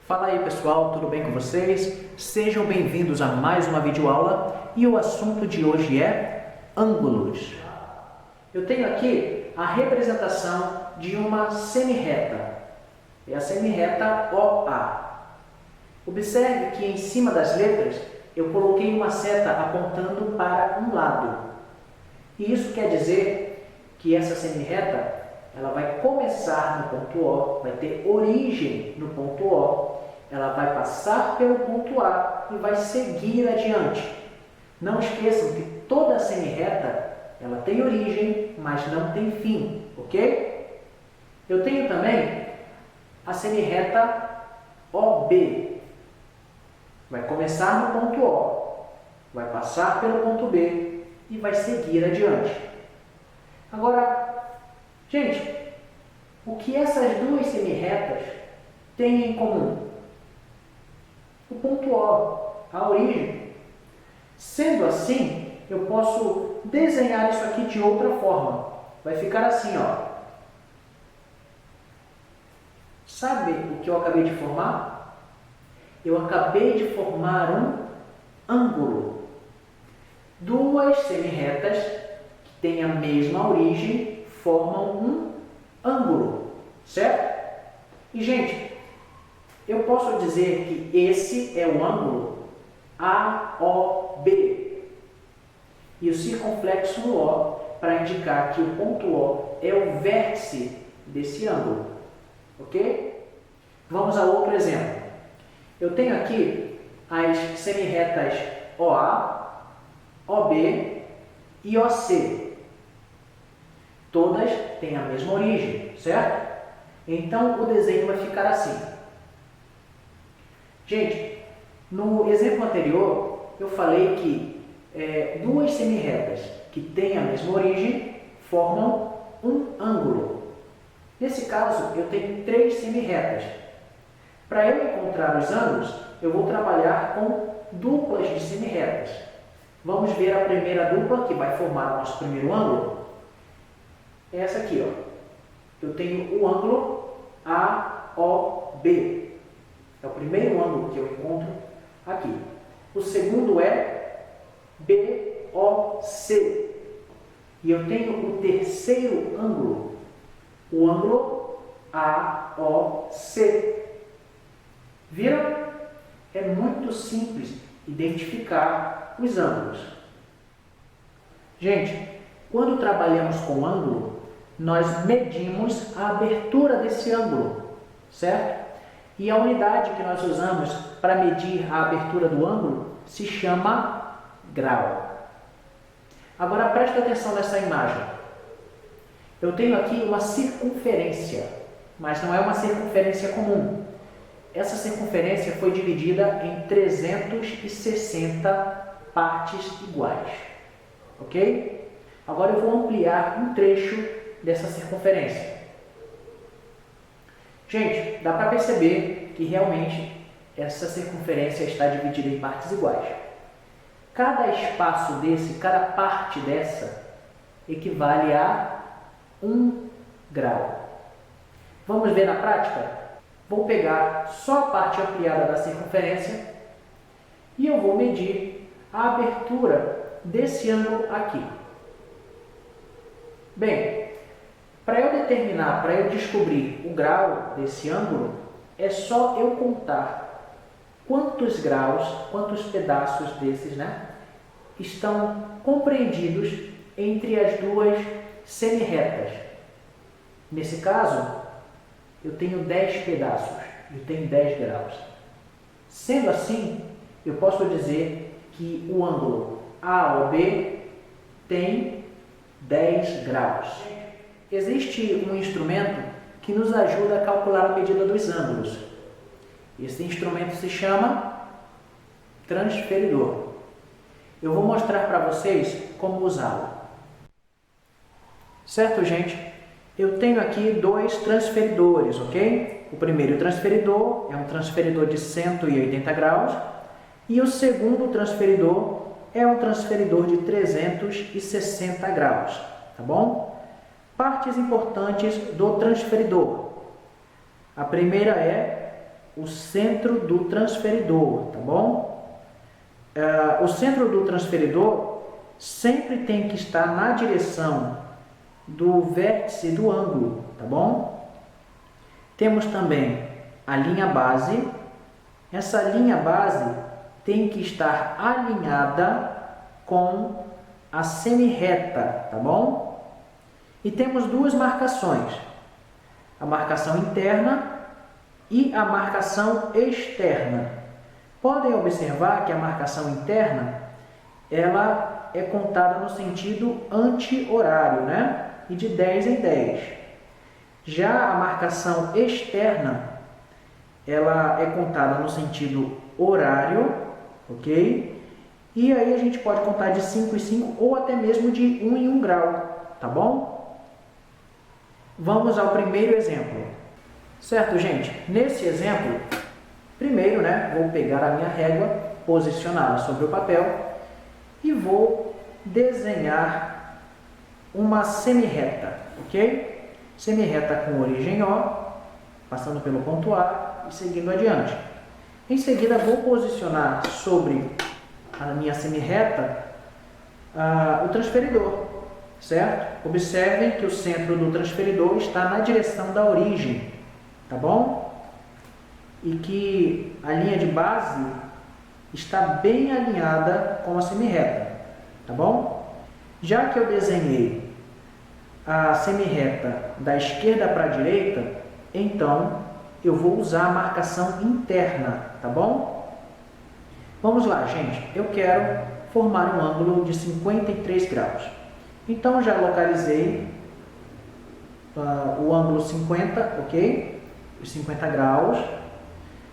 Fala aí pessoal, tudo bem com vocês? Sejam bem-vindos a mais uma videoaula e o assunto de hoje é ângulos. Eu tenho aqui a representação de uma semirreta, é a semirreta OA. Observe que em cima das letras eu coloquei uma seta apontando para um lado. E isso quer dizer que essa semirreta ela vai começar no ponto O, vai ter origem no ponto O, ela vai passar pelo ponto A e vai seguir adiante. Não esqueçam que toda semirreta ela tem origem, mas não tem fim, ok? Eu tenho também a semirreta OB. Vai começar no ponto O, vai passar pelo ponto B e vai seguir adiante. Agora, gente, o que essas duas semirretas têm em comum? O ponto O, a origem. Sendo assim, eu posso desenhar isso aqui de outra forma. Vai ficar assim, ó. Sabe o que eu acabei de formar? Eu acabei de formar um ângulo. Duas semirretas que têm a mesma origem formam um ângulo, certo? E, gente, eu posso dizer que esse é o ângulo AOB. E o circunflexo no O para indicar que o ponto O é o vértice desse ângulo, ok? Vamos a outro exemplo. Eu tenho aqui as semirretas OA, OB e OC. Todas têm a mesma origem, certo? Então, o desenho vai ficar assim. Gente, no exemplo anterior, eu falei que duas semirretas que têm a mesma origem formam um ângulo. Nesse caso, eu tenho três semirretas. Para eu encontrar os ângulos, eu vou trabalhar com duplas de semirretas. Vamos ver a primeira dupla que vai formar o nosso primeiro ângulo. É essa aqui, ó. Eu tenho o ângulo AOB. É o primeiro ângulo que eu encontro aqui. O segundo é BOC. E eu tenho o terceiro ângulo, o ângulo AOC. Viram? É muito simples identificar os ângulos. Gente, quando trabalhamos com ângulo, nós medimos a abertura desse ângulo, certo? E a unidade que nós usamos para medir a abertura do ângulo se chama grau. Agora preste atenção nessa imagem. Eu tenho aqui uma circunferência, mas não é uma circunferência comum. Essa circunferência foi dividida em 360 partes iguais, ok? Agora eu vou ampliar um trecho dessa circunferência. Gente, dá para perceber que realmente essa circunferência está dividida em partes iguais. Cada espaço desse, cada parte dessa, equivale a 1 grau. Vamos ver na prática? Vou pegar só a parte ampliada da circunferência e eu vou medir a abertura desse ângulo aqui. Bem, para eu descobrir o grau desse ângulo, é só eu contar quantos graus, quantos pedaços desses, estão compreendidos entre as duas semirretas. Nesse caso, eu tenho 10 pedaços, eu tenho 10 graus. Sendo assim, eu posso dizer que o ângulo AOB tem 10 graus. Existe um instrumento que nos ajuda a calcular a medida dos ângulos. Esse instrumento se chama transferidor. Eu vou mostrar para vocês como usá-lo. Certo, gente? Eu tenho aqui dois transferidores, ok? O primeiro transferidor é um transferidor de 180 graus e o segundo transferidor é um transferidor de 360 graus, tá bom? Partes importantes do transferidor. A primeira é o centro do transferidor, tá bom? O centro do transferidor sempre tem que estar na direção do vértice do ângulo, tá bom? Temos também a linha base. Essa linha base tem que estar alinhada com a semirreta, tá bom? E temos duas marcações, a marcação interna e a marcação externa. Podem observar que a marcação interna, ela é contada no sentido anti-horário, né? E de 10 em 10. Já a marcação externa, ela é contada no sentido horário, ok? E aí a gente pode contar de 5 em 5 ou até mesmo de 1 em 1 grau, tá bom? Vamos ao primeiro exemplo. Certo, gente? Nesse exemplo, primeiro, né, vou pegar a minha régua, posicioná-la sobre o papel e vou desenhar uma semirreta, ok? Semirreta com origem O, passando pelo ponto A e seguindo adiante. Em seguida, vou posicionar sobre a minha semirreta o transferidor, certo? Observem que o centro do transferidor está na direção da origem, tá bom? E que a linha de base está bem alinhada com a semirreta, tá bom? Já que eu desenhei a semirreta da esquerda para a direita, então eu vou usar a marcação interna, tá bom? Vamos lá, gente. Eu quero formar um ângulo de 53 graus. Então, já localizei o ângulo 50, ok? Os 50 graus.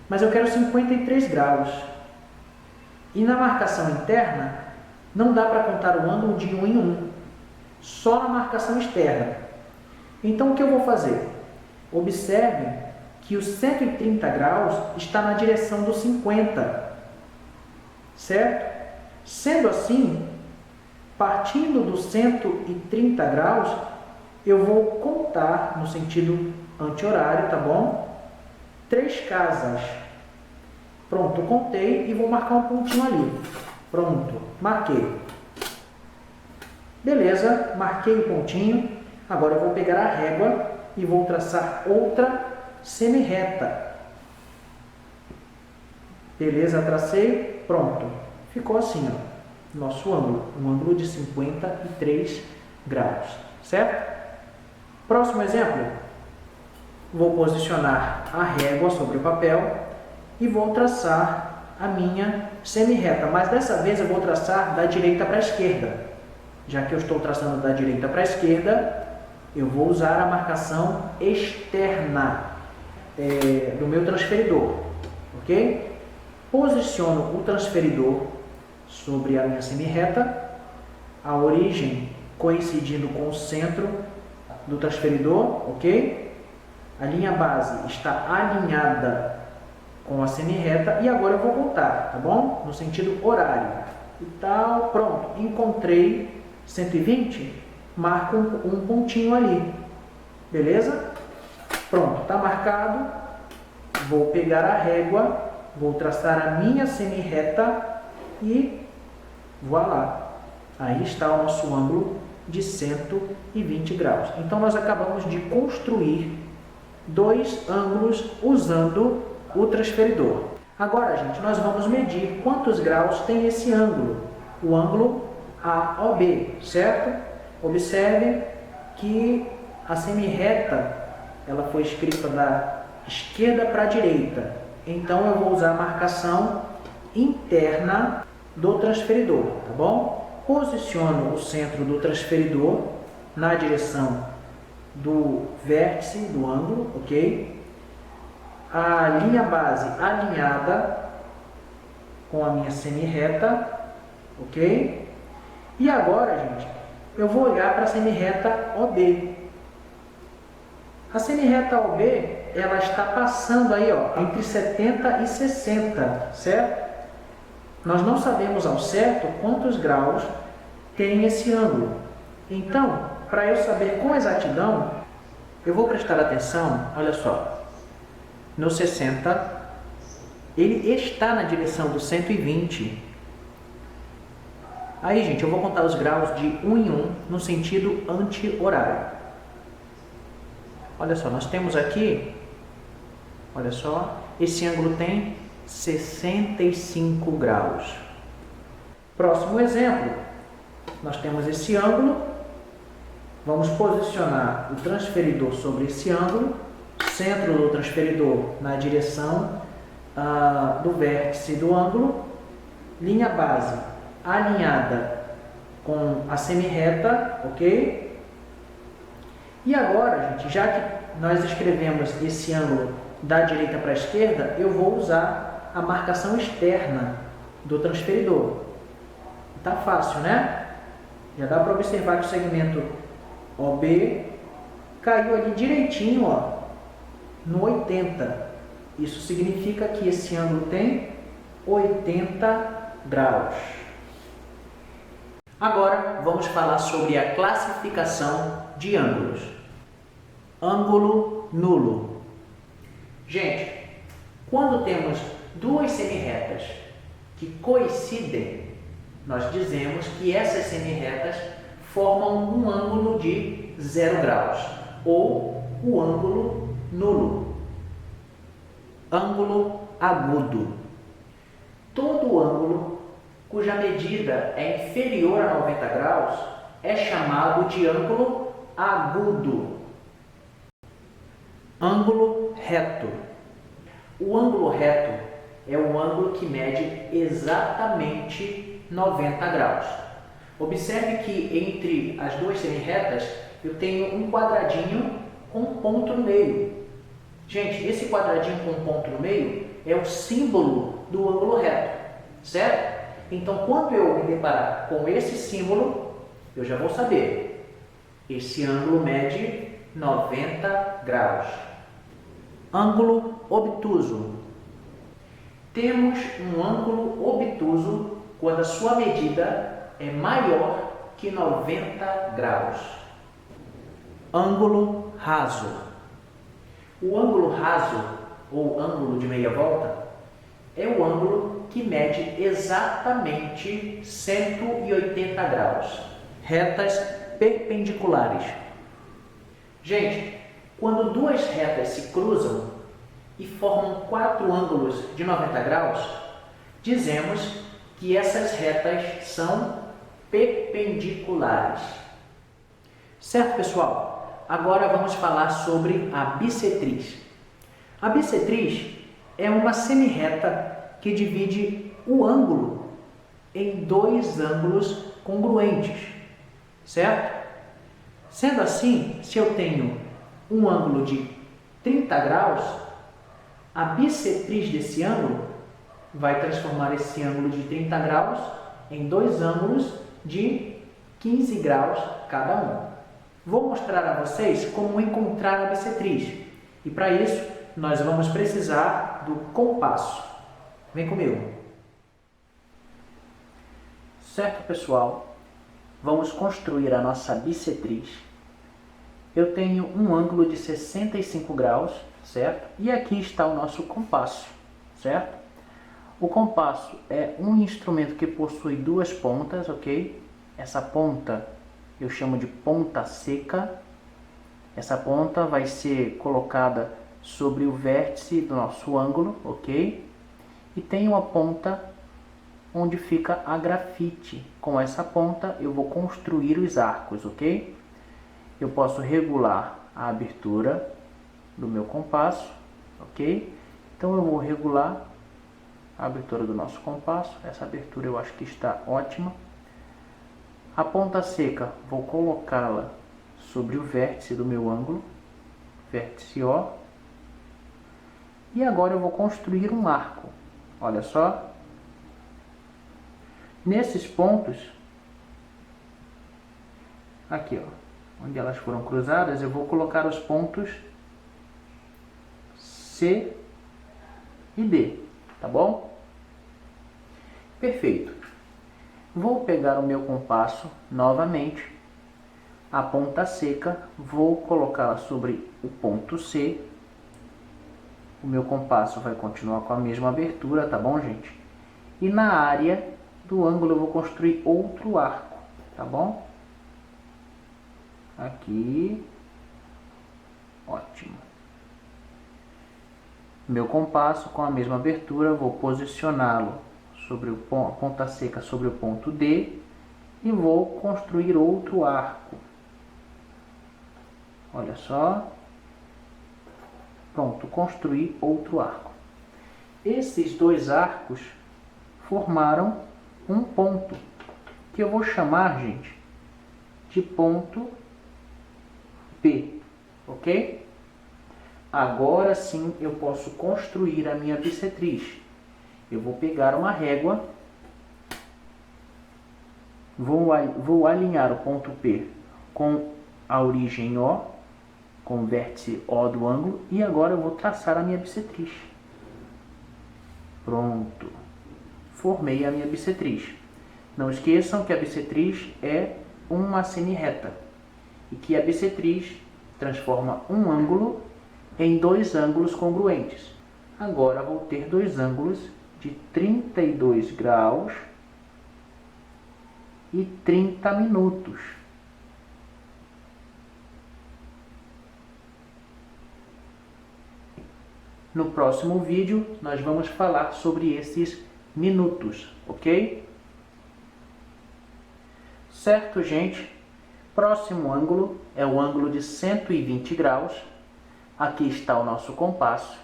Mas eu quero 53 graus. E na marcação interna, não dá para contar o ângulo de 1 em 1. Só na marcação externa. Então, o que eu vou fazer? Observe que o 130 graus está na direção do 50. Certo? Sendo assim, partindo do 130 graus, eu vou contar no sentido anti-horário, tá bom? 3 casas. Pronto, contei e vou marcar um pontinho ali. Pronto, marquei. Beleza, marquei o pontinho. Agora eu vou pegar a régua e vou traçar outra semirreta. Beleza, tracei, pronto. Ficou assim, ó, nosso ângulo, um ângulo de 53 graus, certo? Próximo exemplo, vou posicionar a régua sobre o papel e vou traçar a minha semirreta, mas dessa vez eu vou traçar da direita para a esquerda. Já que eu estou traçando da direita para a esquerda, eu vou usar a marcação externa do meu transferidor, ok? Posiciono o transferidor sobre a minha semirreta, a origem coincidindo com o centro do transferidor, ok? A linha base está alinhada com a semirreta e agora eu vou contar, tá bom? No sentido horário. E tal, pronto, encontrei 120, marco um pontinho ali, beleza? Pronto, está marcado, vou pegar a régua, vou traçar a minha semirreta e voilá, aí está o nosso ângulo de 120 graus. Então, nós acabamos de construir dois ângulos usando o transferidor. Agora, gente, nós vamos medir quantos graus tem esse ângulo, o ângulo AOB, certo? Observe que a semirreta, ela foi escrita da esquerda para a direita. Então, eu vou usar a marcação interna do transferidor, tá bom? Posiciono o centro do transferidor na direção do vértice do ângulo, ok? A linha base alinhada com a minha semirreta, ok? E agora, gente, eu vou olhar para a semirreta OB. A semirreta OB, ela está passando aí, ó, entre 70 e 60, certo? Nós não sabemos ao certo quantos graus tem esse ângulo. Então, para eu saber com exatidão, eu vou prestar atenção, olha só, no 60 ele está na direção do 120. Aí, gente, eu vou contar os graus de 1 em 1 no sentido anti-horário. Olha só, nós temos aqui, olha só, esse ângulo tem 65 graus. Próximo exemplo, nós temos esse ângulo, vamos posicionar o transferidor sobre esse ângulo, centro do transferidor na direção do vértice do ângulo, linha base alinhada com a semirreta, ok? E agora, gente, já que nós escrevemos esse ângulo da direita para a esquerda, eu vou usar a marcação externa do transferidor. Tá fácil, né? Já dá para observar que o segmento OB caiu ali direitinho, ó, no 80. Isso significa que esse ângulo tem 80 graus. Agora vamos falar sobre a classificação de ângulos. Ângulo nulo. Gente, quando temos duas semirretas que coincidem, nós dizemos que essas semirretas formam um ângulo de 0 graus, ou o ângulo nulo. Ângulo agudo. Todo ângulo cuja medida é inferior a 90 graus é chamado de ângulo agudo. Ângulo reto. O ângulo reto é o ângulo que mede exatamente 90 graus. Observe que entre as duas semirretas eu tenho um quadradinho com um ponto no meio. Gente, esse quadradinho com um ponto no meio é o símbolo do ângulo reto, certo? Então, quando eu me deparar com esse símbolo, eu já vou saber. Esse ângulo mede 90 graus. Ângulo obtuso. Temos um ângulo obtuso quando a sua medida é maior que 90 graus. Ângulo raso. O ângulo raso, ou ângulo de meia volta, é o ângulo que mede exatamente 180 graus, retas perpendiculares. Gente, quando duas retas se cruzam e formam 4 ângulos de 90 graus, dizemos que essas retas são perpendiculares. Certo, pessoal? Agora vamos falar sobre a bissetriz. A bissetriz é uma semirreta que divide o ângulo em 2 ângulos congruentes, certo? Sendo assim, se eu tenho um ângulo de 30 graus, a bissetriz desse ângulo vai transformar esse ângulo de 30 graus em 2 ângulos de 15 graus cada um. Vou mostrar a vocês como encontrar a bissetriz. E para isso, nós vamos precisar do compasso. Vem comigo. Certo, pessoal? Vamos construir a nossa bissetriz. Eu tenho um ângulo de 65 graus, certo? E aqui está o nosso compasso, certo? O compasso é um instrumento que possui 2 pontas, ok? Essa ponta eu chamo de ponta seca. Essa ponta vai ser colocada sobre o vértice do nosso ângulo, ok? E tem uma ponta onde fica a grafite. Com essa ponta eu vou construir os arcos, ok? Eu posso regular a abertura do meu compasso, ok? Então eu vou regular a abertura do nosso compasso. Essa abertura eu acho que está ótima. A ponta seca, vou colocá-la sobre o vértice do meu ângulo, vértice O. E agora eu vou construir um arco. Olha só. Nesses pontos, aqui ó, onde elas foram cruzadas, eu vou colocar os pontos C e D, tá bom? Perfeito. Vou pegar o meu compasso novamente, a ponta seca, vou colocá-la sobre o ponto C o meu compasso vai continuar com a mesma abertura, tá bom, gente? E na área do ângulo eu vou construir outro arco, tá bom? Aqui, ótimo. Meu compasso com a mesma abertura, eu vou posicioná-lo sobre a ponta seca sobre o ponto D e vou construir outro arco. Olha só. Pronto, construí outro arco. Esses dois arcos formaram um ponto, que eu vou chamar, gente, de ponto P, ok? Agora sim eu posso construir a minha bissetriz. Eu vou pegar uma régua, vou alinhar o ponto P com a origem O, com o vértice O do ângulo, e agora eu vou traçar a minha bissetriz. Pronto. Formei a minha bissetriz. Não esqueçam que a bissetriz é uma semi-reta e que a bissetriz transforma um ângulo em dois ângulos congruentes. Agora vou ter dois ângulos de 32 graus e 30 minutos. No próximo vídeo, nós vamos falar sobre esses minutos, ok? Certo, gente? Próximo ângulo é o ângulo de 120 graus. Aqui está o nosso compasso.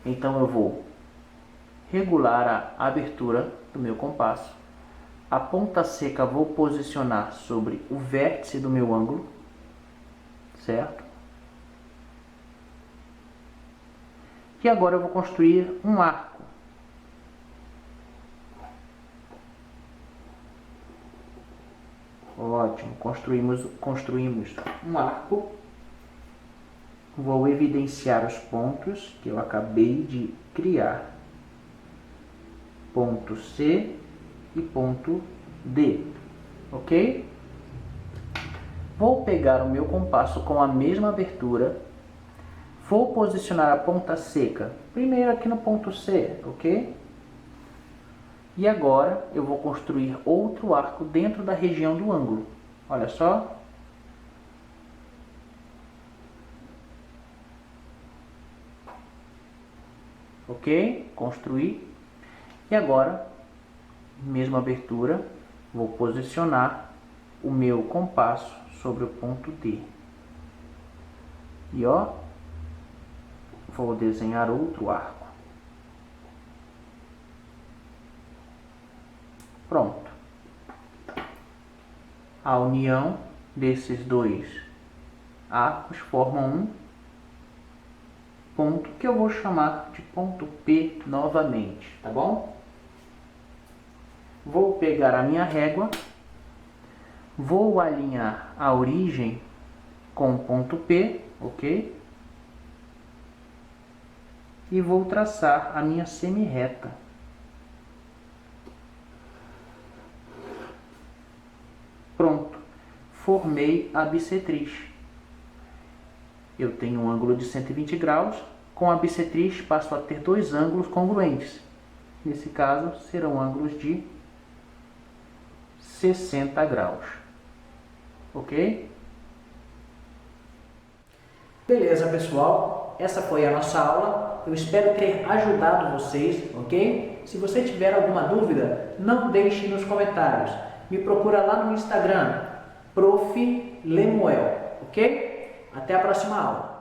Então eu vou regular a abertura do meu compasso. A ponta seca vou posicionar sobre o vértice do meu ângulo, certo? E agora eu vou construir um arco. Ótimo, construímos um arco. Vou evidenciar os pontos que eu acabei de criar. Ponto C e ponto D, ok? Vou pegar o meu compasso com a mesma abertura. Vou posicionar a ponta seca primeiro aqui no ponto C, ok? E agora eu vou construir outro arco dentro da região do ângulo. Olha só. Ok? Construí. E agora, mesma abertura, vou posicionar o meu compasso sobre o ponto D. E ó, vou desenhar outro arco. Pronto. A união desses dois arcos formam um ponto que eu vou chamar de ponto P novamente, tá bom? Vou pegar a minha régua, vou alinhar a origem com o ponto P, ok? E vou traçar a minha semi-reta. Pronto, formei a bissetriz. Eu tenho um ângulo de 120 graus, com a bissetriz passo a ter dois ângulos congruentes. Nesse caso, serão ângulos de 60 graus. Ok? Beleza, pessoal? Essa foi a nossa aula. Eu espero ter ajudado vocês, ok? Se você tiver alguma dúvida, não deixe nos comentários. Me procura lá no Instagram, Prof. Lemuel, ok? Até a próxima aula.